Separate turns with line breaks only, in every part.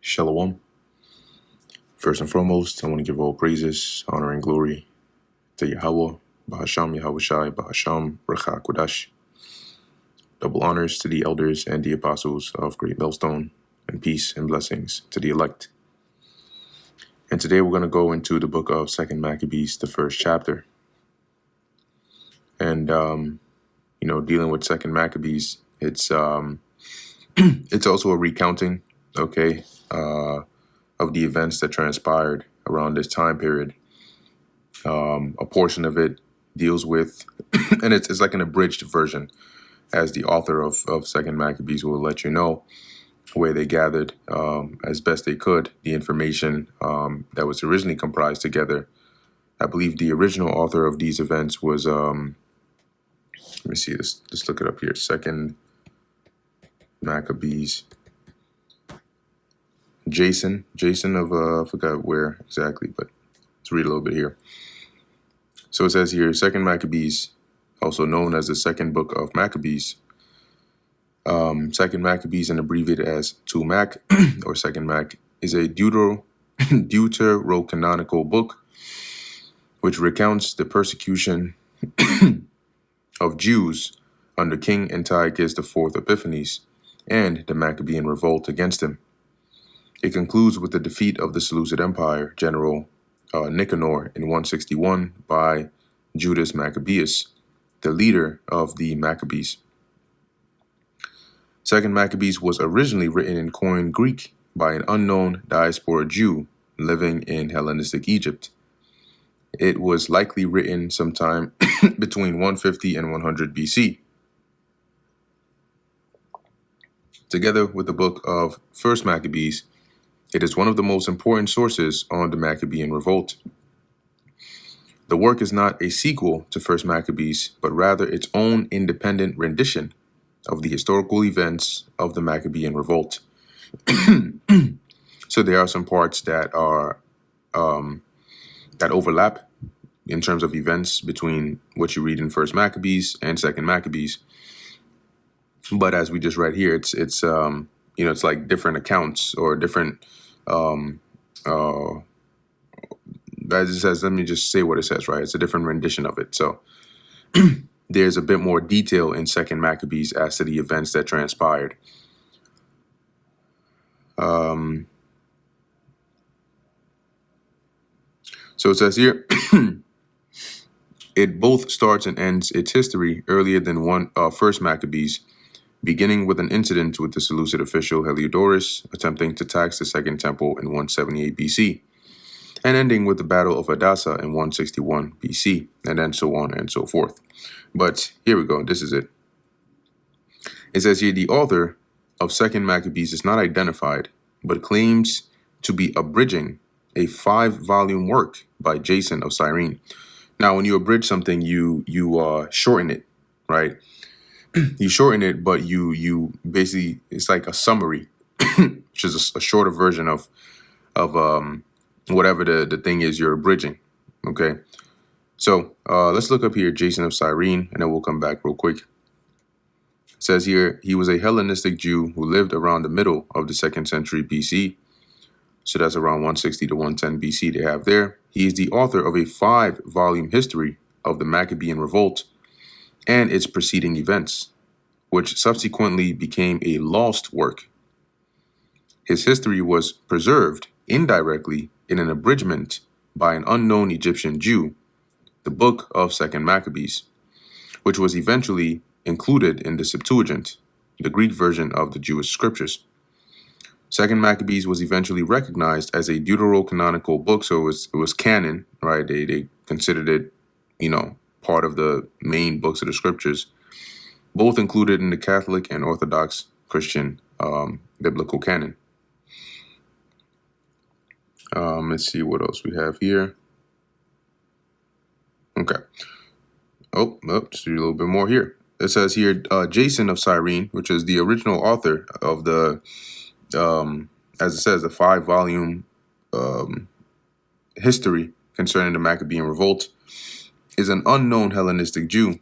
Shalom. First and foremost, I want to give all praises, honor, and glory to Yahweh, Bahasham Yahushai, Bahasham Racha Kodash. Double honors to the elders and the apostles of Great Millstone, and peace and blessings to the elect. And today we're going to go into the book of 2 Maccabees, the first chapter. And, dealing with 2 Maccabees, it's also a recounting, of the events that transpired around this time period. A portion of it deals with, and it's like an abridged version, as the author of 2 Maccabees will let you know, where they gathered as best they could the information that was originally comprised together. I believe the original author of these events was, let me see this, let's look it up here, 2 Maccabees. Jason of, I forgot where exactly, but let's read a little bit here. So it says here, 2 Maccabees, also known as the second book of Maccabees. 2 Maccabees, and abbreviated as 2 Mac or 2 Mac, is a deuterocanonical book which recounts the persecution of Jews under King Antiochus IV Epiphanes and the Maccabean revolt against him. It concludes with the defeat of the Seleucid Empire General Nicanor in 161 by Judas Maccabeus, the leader of the Maccabees. 2 Maccabees was originally written in Koine Greek by an unknown diaspora Jew living in Hellenistic Egypt. It was likely written sometime between 150 and 100 BC. Together with the book of 1 Maccabees, it is one of the most important sources on the Maccabean revolt. The work is not a sequel to 1 Maccabees, but rather its own independent rendition of the historical events of the Maccabean revolt. So there are some parts that are that overlap in terms of events between what you read in 1 Maccabees and 2 Maccabees. But as we just read here, it's like different accounts or different. As it says, let me just say what it says, right? It's a different rendition of it. So there's a bit more detail in 2 Maccabees as to the events that transpired. So it says here, it both starts and ends its history earlier than 1 Maccabees, beginning with an incident with the Seleucid official Heliodorus attempting to tax the Second Temple in 178 BC, and ending with the Battle of Edessa in 161 BC, and then so on and so forth. But here we go. This is it. It says here, the author of 2 Maccabees is not identified, but claims to be abridging a 5-volume work by Jason of Cyrene. Now, when you abridge something, you shorten it, right? You shorten it, but you basically, it's like a summary, which is a shorter version of whatever the thing is you're abridging. Okay, so let's look up here Jason of Cyrene, and then we'll come back real quick. It says here, he was a Hellenistic Jew who lived around the middle of the 2nd century BC. So that's around 160 to 110 BC they have there. He is the author of a 5-volume history of the Maccabean revolt and its preceding events, which subsequently became a lost work. His history was preserved indirectly in an abridgment by an unknown Egyptian Jew, the book of 2 Maccabees, which was eventually included in the Septuagint, the Greek version of the Jewish scriptures. 2 Maccabees was eventually recognized as a deuterocanonical book, so it was canon, right? They considered it, part of the main books of the scriptures, both included in the Catholic and Orthodox Christian biblical canon. Let's see what else we have here. Okay. Just read a little bit more here. It says here, Jason of Cyrene, which is the original author of the, as it says, the 5-volume history concerning the Maccabean revolt, is an unknown Hellenistic Jew.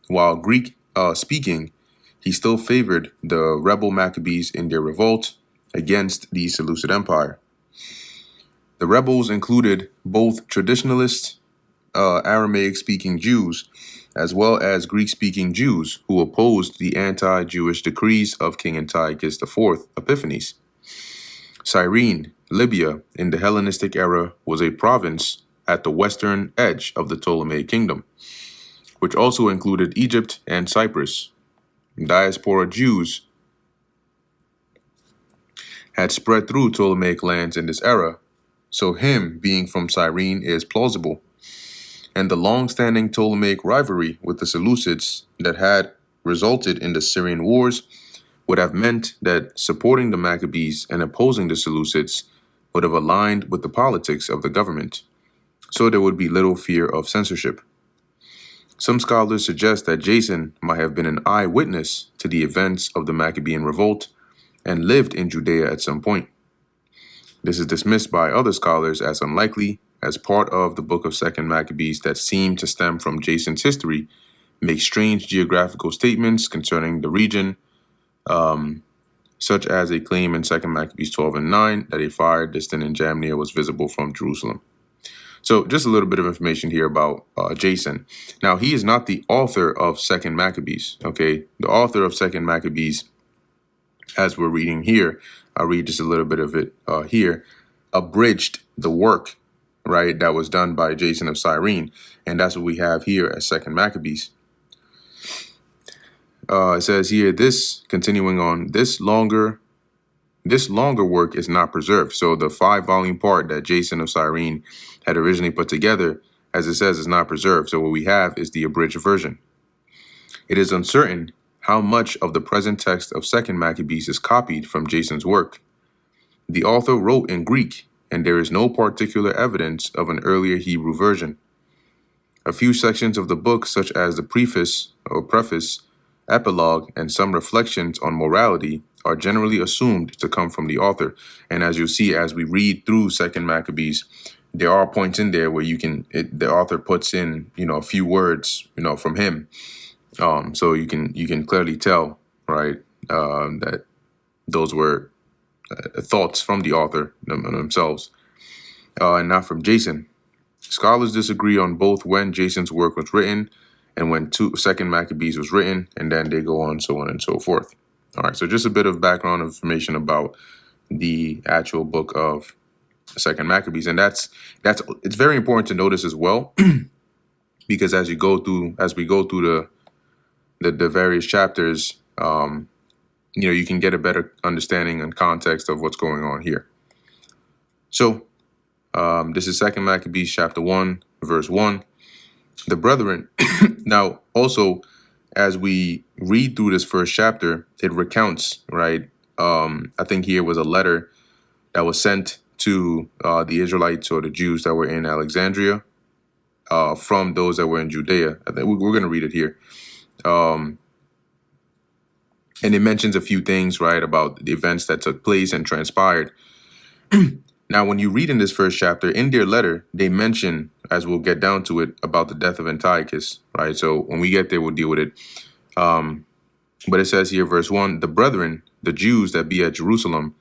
While Greek speaking, he still favored the rebel Maccabees in their revolt against the Seleucid Empire. The rebels included both traditionalist Aramaic-speaking Jews as well as Greek-speaking Jews who opposed the anti-Jewish decrees of King Antiochus IV Epiphanes. Cyrene, Libya, in the Hellenistic era, was a province at the western edge of the Ptolemaic kingdom, which also included Egypt and Cyprus. Diaspora Jews had spread through Ptolemaic lands in this era, so him being from Cyrene is plausible. And the long-standing Ptolemaic rivalry with the Seleucids that had resulted in the Syrian wars would have meant that supporting the Maccabees and opposing the Seleucids would have aligned with the politics of the government, so there would be little fear of censorship. Some scholars suggest that Jason might have been an eyewitness to the events of the Maccabean revolt and lived in Judea at some point. This is dismissed by other scholars as unlikely, as part of the book of 2nd Maccabees that seem to stem from Jason's history make strange geographical statements concerning the region, such as a claim in 2nd Maccabees 12 and 9 that a fire distant in Jamnia was visible from Jerusalem. So just a little bit of information here about Jason. Now, he is not the author of 2nd Maccabees, okay? The author of 2nd Maccabees, as we're reading here, I'll read just a little bit of it here, abridged the work, right, that was done by Jason of Cyrene. And that's what we have here as 2nd Maccabees. It says here, continuing on, this longer work is not preserved. So the 5-volume part that Jason of Cyrene had originally put together, as it says, is not preserved. So what we have is the abridged version. It is uncertain how much of the present text of 2nd Maccabees is copied from Jason's work. The author wrote in Greek, and there is no particular evidence of an earlier Hebrew version. A few sections of the book, such as the preface, epilogue, and some reflections on morality, are generally assumed to come from the author. And as you'll see, as we read through 2nd Maccabees, there are points in there where the author puts in, a few words, from him. So you can clearly tell, right, that those were thoughts from the author themselves, and not from Jason. Scholars disagree on both when Jason's work was written and when 2nd Maccabees was written, and then they go on, so on and so forth. All right, so just a bit of background information about the actual book of 2nd Maccabees, and it's very important to notice as well, because as we go through the various chapters, you can get a better understanding and context of what's going on here. So this is 2nd Maccabees chapter 1, verse 1. The brethren, now also, as we read through this first chapter, it recounts, right? I think here was a letter that was sent to the Israelites or the Jews that were in Alexandria from those that were in Judea. I think we're going to read it here. And it mentions a few things, right, about the events that took place and transpired. Now, when you read in this first chapter, in their letter, they mention, as we'll get down to it, about the death of Antiochus, right? So when we get there, we'll deal with it. But it says here, verse 1, the brethren, the Jews that be at Jerusalem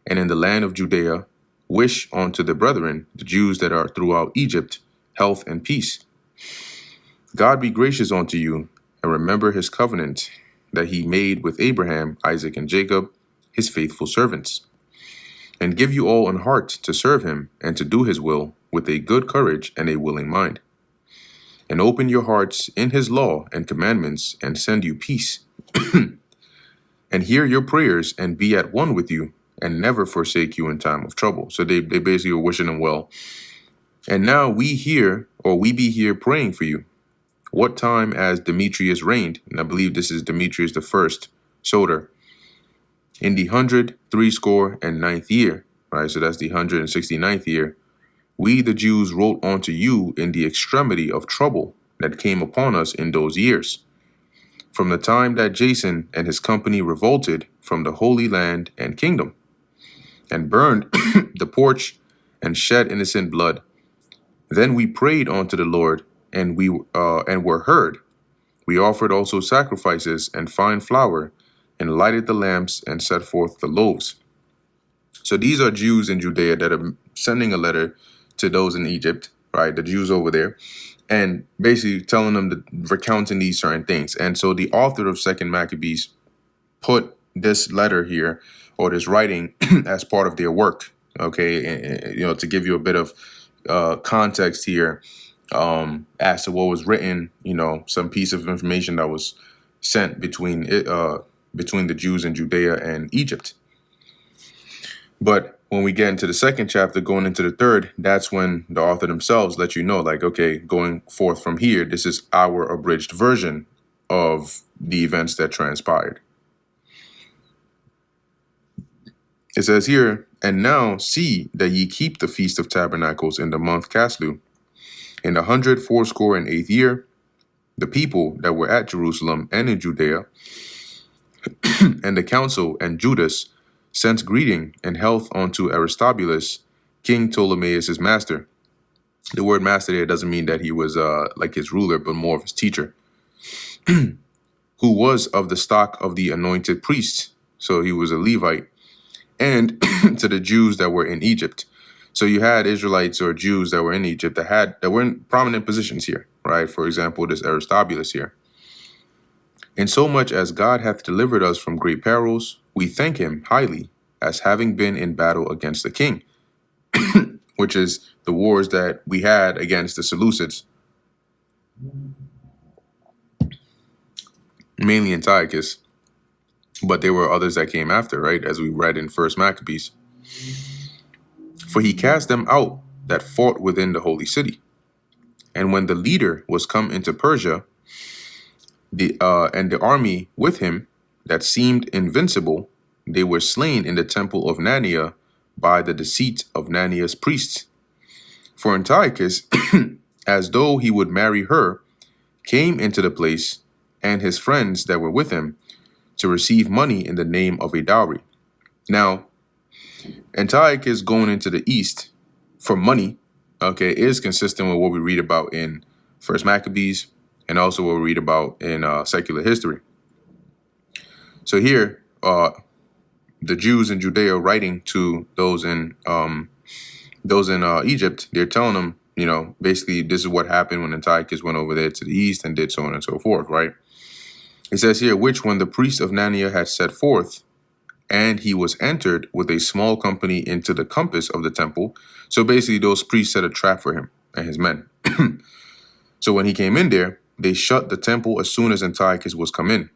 and in the land of Judea, wish unto the brethren, the Jews that are throughout Egypt, health and peace. God be gracious unto you, and remember his covenant that he made with Abraham, Isaac, and Jacob, his faithful servants, and give you all an heart to serve him and to do his will with a good courage and a willing mind, and open your hearts in his law and commandments, and send you peace, and hear your prayers and be at one with you, and never forsake you in time of trouble. So they basically were wishing him well. And now we be here praying for you. What time as Demetrius reigned, and I believe this is Demetrius the first, Soter, in the 169th year, right? So that's the 169th year. We, the Jews, wrote unto you in the extremity of trouble that came upon us in those years, from the time that Jason and his company revolted from the Holy Land and kingdom, and burned the porch and shed innocent blood. Then we prayed unto the Lord, and were heard. We offered also sacrifices and fine flour, and lighted the lamps, and set forth the loaves. So these are Jews in Judea that are sending a letter to those in Egypt, right? The Jews over there, and basically telling them to recounting these certain things. And so the author of Second Maccabees put this letter here or this writing as part of their work. Okay, to give you a bit of context here as to what was written. Some piece of information that was sent between the Jews in Judea and Egypt. But when we get into the second chapter, going into the third, that's when the author themselves let you know, like, okay, going forth from here, this is our abridged version of the events that transpired. It says here, and now see that ye keep the Feast of Tabernacles in the month Caslu, in the 168th year, the people that were at Jerusalem and in Judea, and the council and Judas sent greeting and health unto Aristobulus, King Ptolemaeus' master. The word master there doesn't mean that he was like his ruler, but more of his teacher, who was of the stock of the anointed priests. So he was a Levite. And to the Jews that were in Egypt. So you had Israelites or Jews that were in Egypt that were in prominent positions here, right? For example, this Aristobulus here. And so much as God hath delivered us from great perils, we thank him highly, as having been in battle against the king, which is the wars that we had against the Seleucids, mainly Antiochus. But there were others that came after, right? As we read in First Maccabees. For he cast them out that fought within the holy city. And when the leader was come into Persia, and the army with him that seemed invincible, they were slain in the temple of Nania by the deceit of Nania's priests. For Antiochus, as though he would marry her, came into the place, and his friends that were with him, to receive money in the name of a dowry. Now, Antiochus going into the east for money, okay, is consistent with what we read about in First Maccabees and also what we read about in secular history. So here, the Jews in Judea writing to those in Egypt, they're telling them, basically this is what happened when Antiochus went over there to the east and did so on and so forth, right? It says here, which when the priest of Nania had set forth, and he was entered with a small company into the compass of the temple. So basically those priests set a trap for him and his men. So when he came in there, they shut the temple as soon as Antiochus was come in.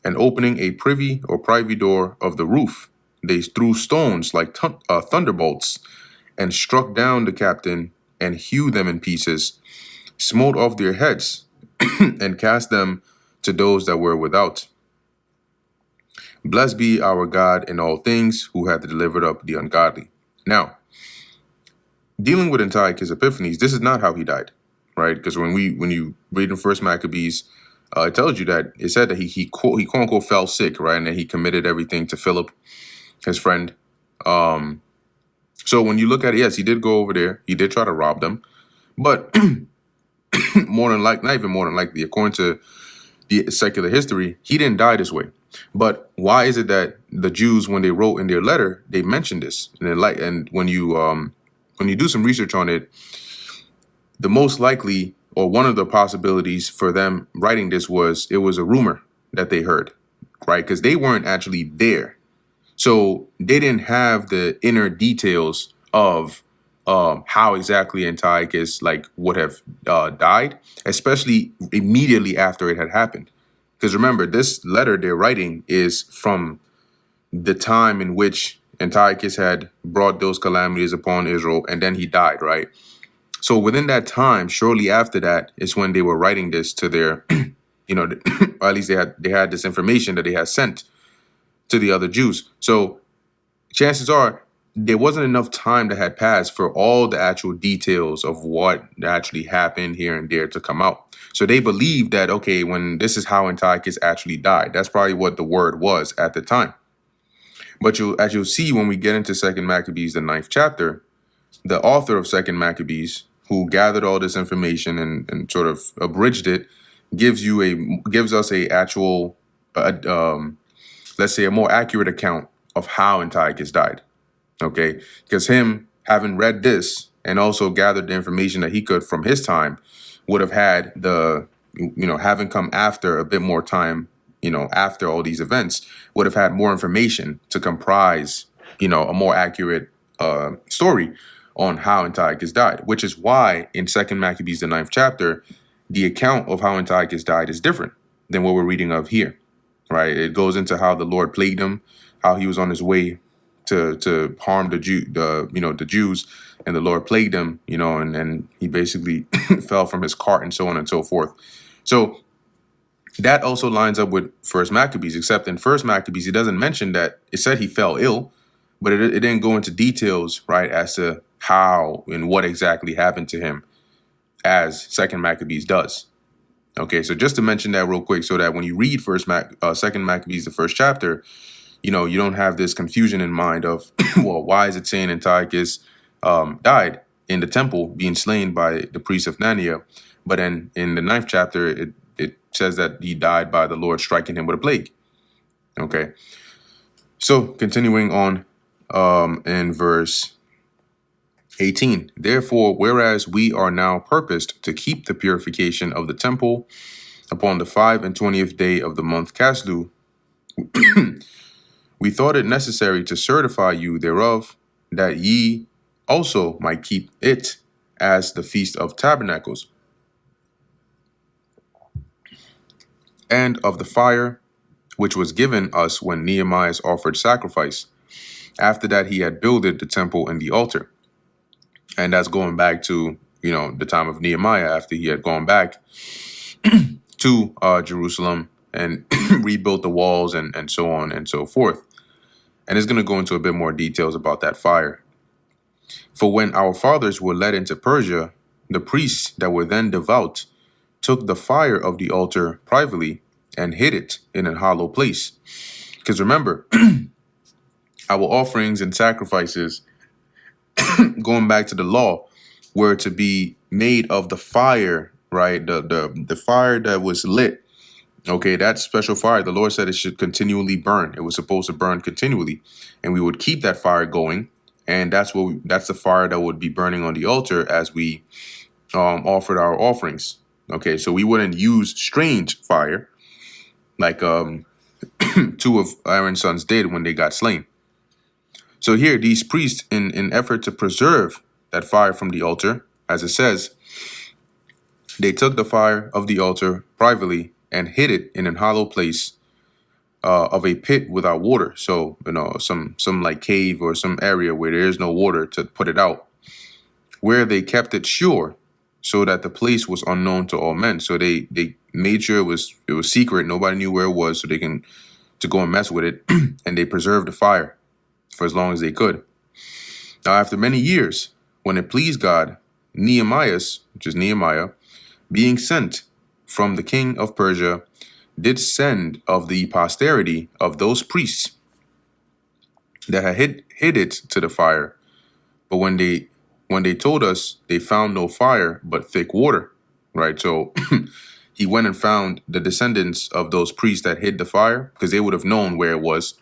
And opening a privy or privy door of the roof, they threw stones like thunderbolts and struck down the captain and hewed them in pieces, smote off their heads and cast them to those that were without. Blessed be our God in all things, who hath delivered up the ungodly. Now, dealing with Antiochus Epiphanes, this is not how he died, right? Because when you read in First Maccabees, it tells you that it said that he quote unquote fell sick, right, and that he committed everything to Philip, his friend. So when you look at it, yes, he did go over there. He did try to rob them, but not even more than likely, according to the secular history, he didn't die this way. But why is it that the Jews, when they wrote in their letter, they mentioned this? And when you do some research on it, the most likely, or one of the possibilities for them writing this was it was a rumor that they heard, right? Because they weren't actually there. So they didn't have the inner details of how exactly Antiochus would have died, especially immediately after it had happened. Because remember, this letter they're writing is from the time in which Antiochus had brought those calamities upon Israel, and then he died, right? So within that time, shortly after that, is when they were writing this to their, or at least they had this information that they had sent to the other Jews. So chances are there wasn't enough time that had passed for all the actual details of what actually happened here and there to come out. So they believed that, okay, when this is how Antiochus actually died, that's probably what the word was at the time. But as you'll see when we get into Second Maccabees, the 9th chapter, the author of Second Maccabees, who gathered all this information and sort of abridged it, gives us a actual, let's say, a more accurate account of how Antiochus died. Okay, because him having read this and also gathered the information that he could from his time would have had having come after a bit more time, after all these events, would have had more information to comprise, a more accurate story on how Antiochus died, which is why in Second Maccabees, the 9th chapter, the account of how Antiochus died is different than what we're reading of here, right? It goes into how the Lord plagued him, how he was on his way to harm the Jews, and the Lord plagued him, and he basically fell from his cart and so on and so forth. So that also lines up with First Maccabees, except in First Maccabees, it doesn't mention that. It said he fell ill, but it didn't go into details, right, as to how and what exactly happened to him, as Second Maccabees does. Okay, so just to mention that real quick, so that when you read Second Maccabees, the 1st chapter, you don't have this confusion in mind of, well, why is it saying Antiochus died in the temple, being slain by the priest of Nania, but then in the 9th chapter, it says that he died by the Lord striking him with a plague. Okay, so continuing on in verse 18, therefore, whereas we are now purposed to keep the purification of the temple upon the 25th day of the month Caslu, we thought it necessary to certify you thereof, that ye also might keep it as the Feast of Tabernacles, and of the fire which was given us when Nehemiah offered sacrifice, after that he had builded the temple and the altar. And that's going back to, the time of Nehemiah, after he had gone back to Jerusalem and rebuilt the walls and so on and so forth. And it's going to go into a bit more details about that fire. For when our fathers were led into Persia, the priests that were then devout took the fire of the altar privately and hid it in a hollow place. Because remember, our offerings and sacrifices, going back to the law, were to be made of the fire, right? The fire that was lit. Okay, that special fire, the Lord said it should continually burn. It was supposed to burn continually, and we would keep that fire going. And that's the fire that would be burning on the altar as we offered our offerings. Okay, so we wouldn't use strange fire like two of Aaron's sons did when they got slain. So here, these priests, in effort to preserve that fire from the altar, as it says, they took the fire of the altar privately and hid it in a hollow place of a pit without water. So, some like cave or some area where there is no water to put it out, where they kept it sure, so that the place was unknown to all men. So they made sure it was secret. Nobody knew where it was, so they can to go and mess with it. And they preserved the fire for as long as they could. Now, after many years, when it pleased God, Nehemiah, being sent from the king of Persia, did send of the posterity of those priests that had hid it to the fire. But when they told us, they found no fire but thick water, right? So he went and found the descendants of those priests that hid the fire, because they would have known where it was.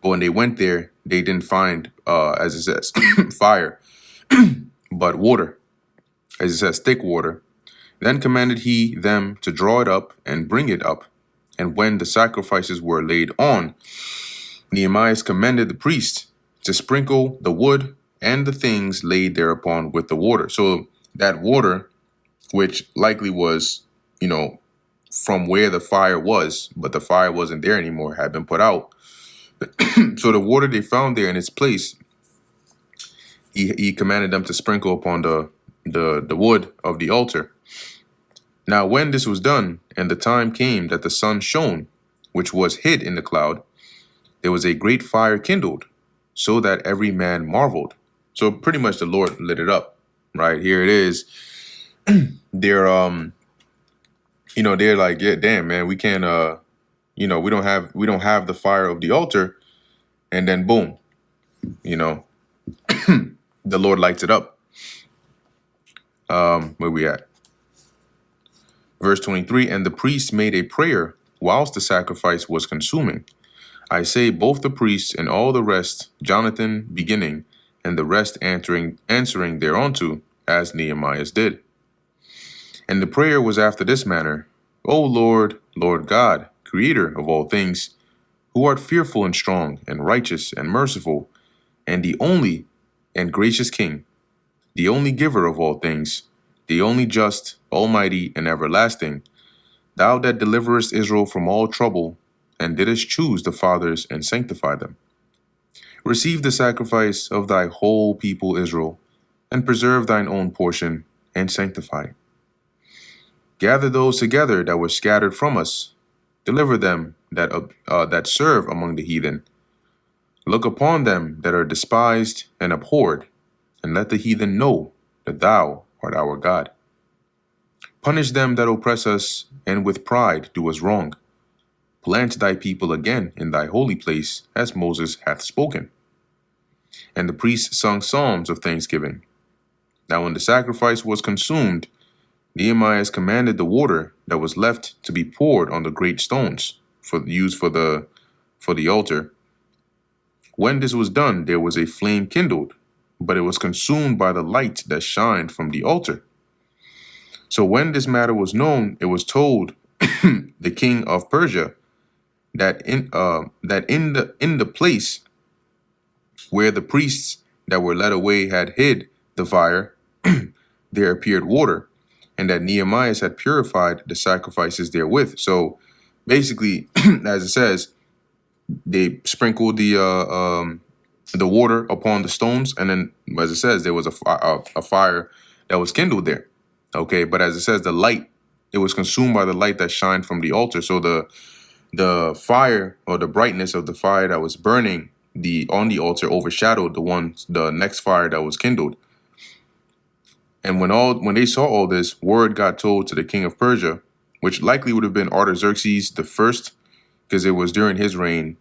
But when they went there, they didn't find, as it says, fire, but water, as it says, thick water. Then commanded he them to draw it up and bring it up. And when the sacrifices were laid on, Nehemiah commended the priests to sprinkle the wood and the things laid thereupon with the water. So that water, which likely was, from where the fire was, but the fire wasn't there anymore, had been put out. So the water they found there in its place, he commanded them to sprinkle upon the wood of the altar. Now, when this was done, and the time came that the sun shone, which was hid in the cloud, there was a great fire kindled, so that every man marveled. So pretty much the Lord lit it up, right? Here it is. They're they're like, yeah, damn, man, we can't we don't have the fire of the altar, and then boom, the Lord lights it up. Where we at? Verse 23, and the priest made a prayer whilst the sacrifice was consuming. I say both the priests and all the rest, Jonathan beginning, and the rest answering thereunto, as Nehemiah did. And the prayer was after this manner: O Lord, Lord God, creator of all things, who art fearful and strong, and righteous and merciful, and the only and gracious King, the only giver of all things, the only just, almighty, and everlasting, thou that deliverest Israel from all trouble, and didst choose the fathers and sanctify them. Receive the sacrifice of thy whole people Israel, and preserve thine own portion, and sanctify it. Gather those together that were scattered from us. Deliver them that serve among the heathen. Look upon them that are despised and abhorred, and let the heathen know that thou art our God. Punish them that oppress us, and with pride do us wrong. Plant thy people again in thy holy place, as Moses hath spoken. And the priests sung psalms of thanksgiving. Now when the sacrifice was consumed, Nehemiah commanded the water that was left to be poured on the great stones used for the altar. When this was done, there was a flame kindled, but it was consumed by the light that shined from the altar. So when this matter was known, it was told the king of Persia that in the place where the priests that were led away had hid the fire, there appeared water, and that Nehemiah had purified the sacrifices therewith. So basically, as it says, they sprinkled the water upon the stones, and then, as it says, there was a fire that was kindled there. Okay, but as it says, the light, it was consumed by the light that shined from the altar. So the fire, or the brightness of the fire that was burning on the altar, overshadowed the next fire that was kindled. And when they saw all this, word got told to the king of Persia, which likely would have been Artaxerxes the first, because it was during his reign,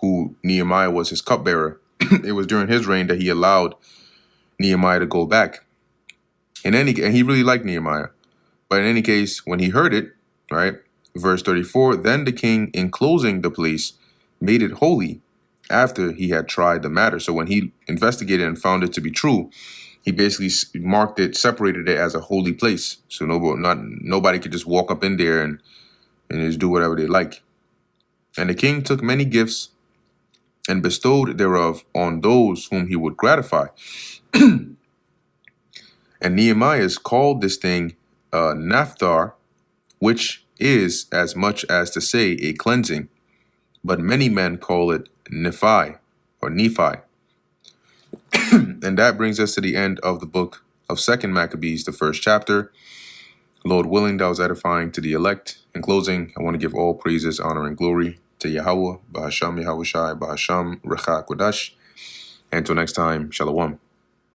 who Nehemiah was his cupbearer. It was during his reign that he allowed Nehemiah to go back. And he really liked Nehemiah. But in any case, when he heard it, right, verse 34, then the king, enclosing the place, made it holy after he had tried the matter. So when he investigated and found it to be true, he basically marked it, separated it as a holy place. So nobody could just walk up in there and just do whatever they like. And the king took many gifts and bestowed thereof on those whom he would gratify. And Nehemiah called this thing Naphthar, which is as much as to say a cleansing, but many men call it Nephi or Nephi. And that brings us to the end of the book of 2 Maccabees, the first chapter. Lord willing, that was edifying to the elect. In closing, I want to give all praises, honor, and glory to Yahweh, Bahasham Yahushai, Bahasham Recha Kodash. Until next time, Shalom.